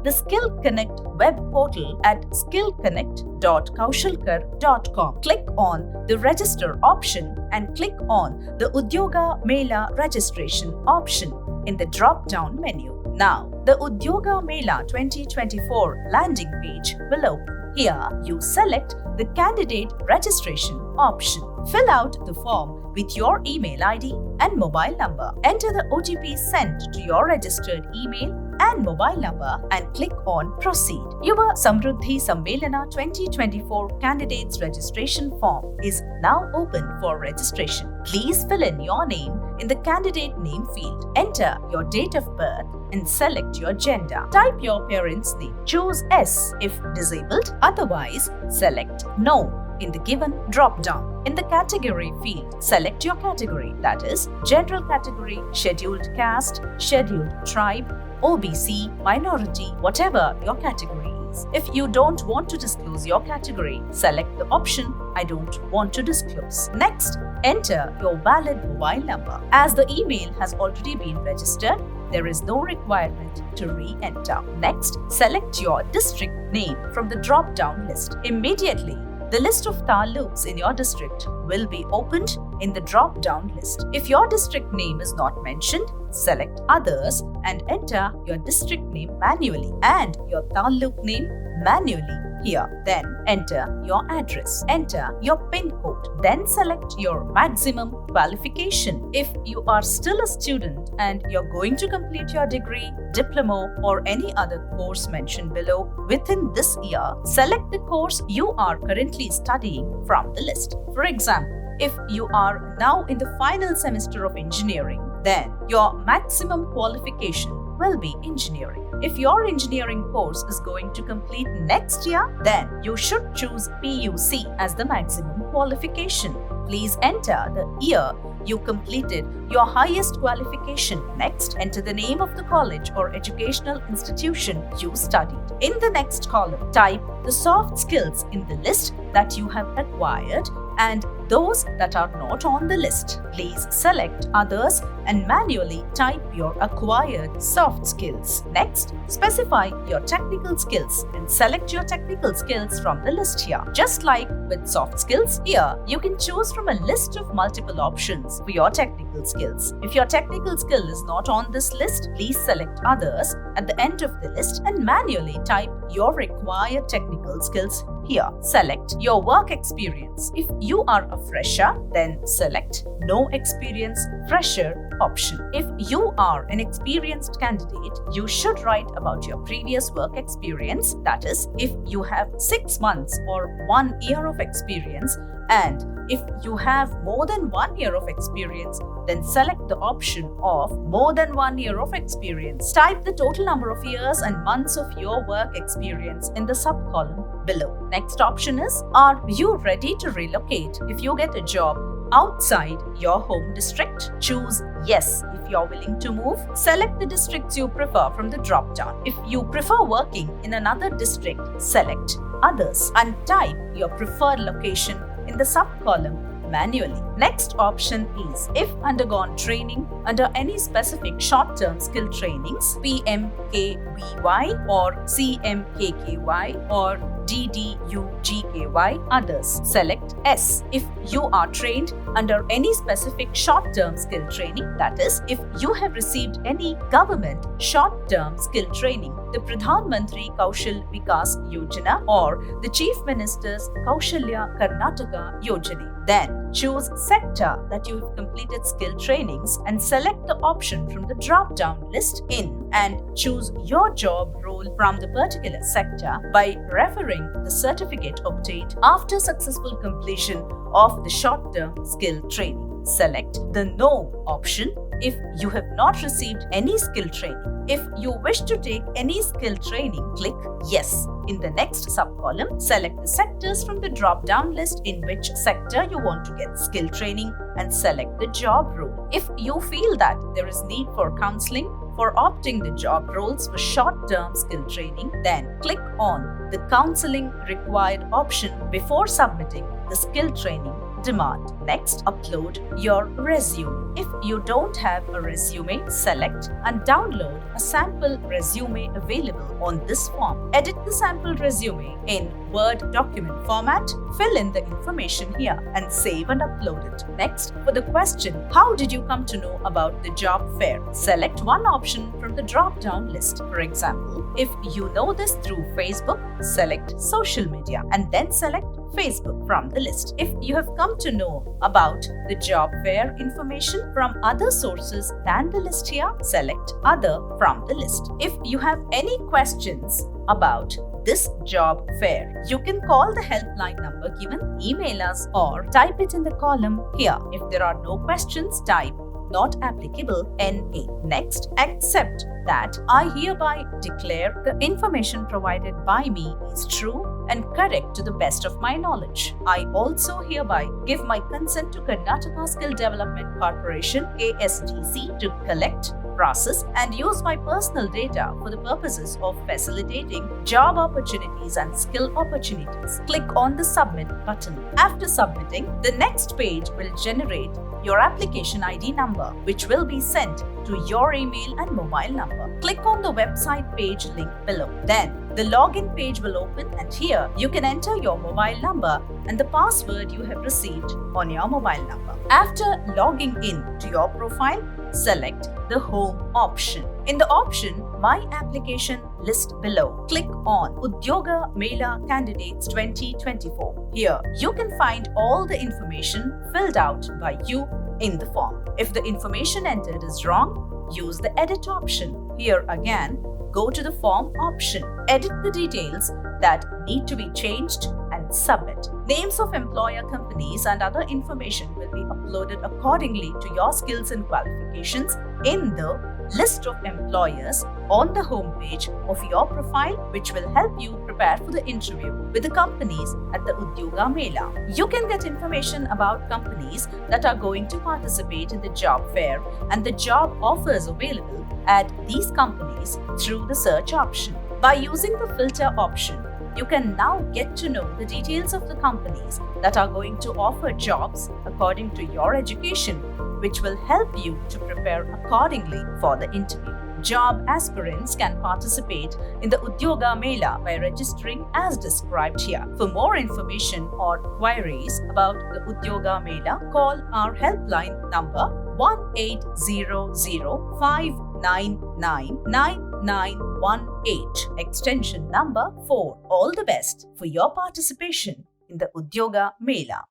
the Skill Connect web portal at skillconnect.kaushalkar.com. Click on the Register option and click on the Udhyoga Mela registration option in the drop-down menu. Now, the Udhyoga Mela 2024 landing page will open. Here, you select the Candidate Registration option. Fill out the form with your email ID and mobile number. Enter the OTP sent to your registered email and mobile number and click on Proceed. Your Samruddhi Sammelana 2024 Candidates Registration form is now open for registration. Please fill in your name in the candidate name field. Enter your date of birth and select your gender. Type your parents' name. Choose S if disabled. Otherwise, select No in the given drop-down. In the category field, select your category, that is, general category, scheduled caste, scheduled tribe, OBC, minority, whatever your category is. If you don't want to disclose your category, select the option I don't want to disclose. Next, enter your valid mobile number. As the email has already been registered, there is no requirement to re-enter. Next, select your district name from the drop-down list. Immediately, the list of taluks in your district will be opened in the drop-down list. If your district name is not mentioned, select Others and enter your district name manually and your taluk name manually here. Then enter your address. Enter your PIN code. Then select your maximum qualification. If you are still a student and you're going to complete your degree, diploma or any other course mentioned below within this year, select the course you are currently studying from the list. For example, if you are now in the final semester of engineering, then your maximum qualification will be engineering. If your engineering course is going to complete next year, then you should choose PUC as the maximum qualification. Please enter the year you completed your highest qualification. Next, enter the name of the college or educational institution you studied. In the next column, type the soft skills in the list that you have acquired and those that are not on the list. Please select Others and manually type your acquired soft skills. Next, specify your technical skills and select your technical skills from the list here. Just like with soft skills, here you can choose from a list of multiple options for your technical skills. If your technical skill is not on this list, please select Others at the end of the list and manually type your required technical skills here. Select your work experience. If you are a fresher, then select No Experience Fresher option. If you are an experienced candidate, you should write about your previous work experience. That is, if you have 6 months or 1 year of experience, and if you have more than 1 year of experience, then select the option of more than 1 year of experience. Type the total number of years and months of your work experience in the sub-column below. Next option is, are you ready to relocate if you get a job outside your home district? Choose Yes if you're willing to move. Select the districts you prefer from the drop-down. If you prefer working in another district, select Others and type your preferred location in the sub-column manually. Next option is, if undergone training under any specific short-term skill trainings, PMKVY or CMKKY or DDUGKY, Others. Select S if you are trained under any specific short-term skill training, that is, if you have received any government short-term skill training, the Pradhan Mantri Kaushal Vikas Yojana or the Chief Minister's Kaushalya Karnataka Yojana. Then choose sector that you have completed skill trainings and select the option from the drop-down list in and choose your job role from the particular sector by referring the certificate obtained after successful completion of the short-term skill training. Select the No option if you have not received any skill training. If you wish to take any skill training, click Yes. In the next sub-column, select the sectors from the drop-down list in which sector you want to get skill training and select the job role. If you feel that there is need for counseling for opting the job roles for short-term skill training, then click on the counseling required option before submitting the skill training demand. Next, upload your resume. If you don't have a resume, select and download a sample resume available on this form. Edit the sample resume in Word document format, fill in the information here and save and upload it. Next, for the question, how did you come to know about the job fair? Select one option from the drop-down list. For example, if you know this through Facebook, select social media and then select Facebook from the list. If you have come to know about the job fair information from other sources than the list here, select other from the list. If you have any questions about this job fair, you can call the helpline number given, email us, or type it in the column here. If there are no questions, type not applicable NA. Next, accept that I hereby declare the information provided by me is true and correct to the best of my knowledge. I also hereby give my consent to Karnataka Skill Development Corporation KSDC to collect, process and use my personal data for the purposes of facilitating job opportunities and skill opportunities. Click on the Submit button. After submitting, the next page will generate your application ID number, which will be sent to your email and mobile number. Click on the website page link below. Then the login page will open and here you can enter your mobile number and the password you have received on your mobile number. After logging in to your profile, select the Home option. In the option My Application list below, click on Udhyoga Mela Candidates 2024. Here, you can find all the information filled out by you in the form. If the information entered is wrong, use the Edit option. Here again, go to the Form option. Edit the details that need to be changed and submit. Names of employer companies and other information will be uploaded accordingly to your skills and qualifications in the list of employers on the home page of your profile, which will help you prepare for the interview with the companies at the Udhyoga Mela. You can get information about companies that are going to participate in the job fair and the job offers available at these companies through the search option. By using the filter option, you can now get to know the details of the companies that are going to offer jobs according to your education, which will help you to prepare accordingly for the interview. Job aspirants can participate in the Udhyoga Mela by registering as described here. For more information or queries about the Udhyoga Mela, call our helpline number 1800-599-9918, extension number 4. All the best for your participation in the Udhyoga Mela.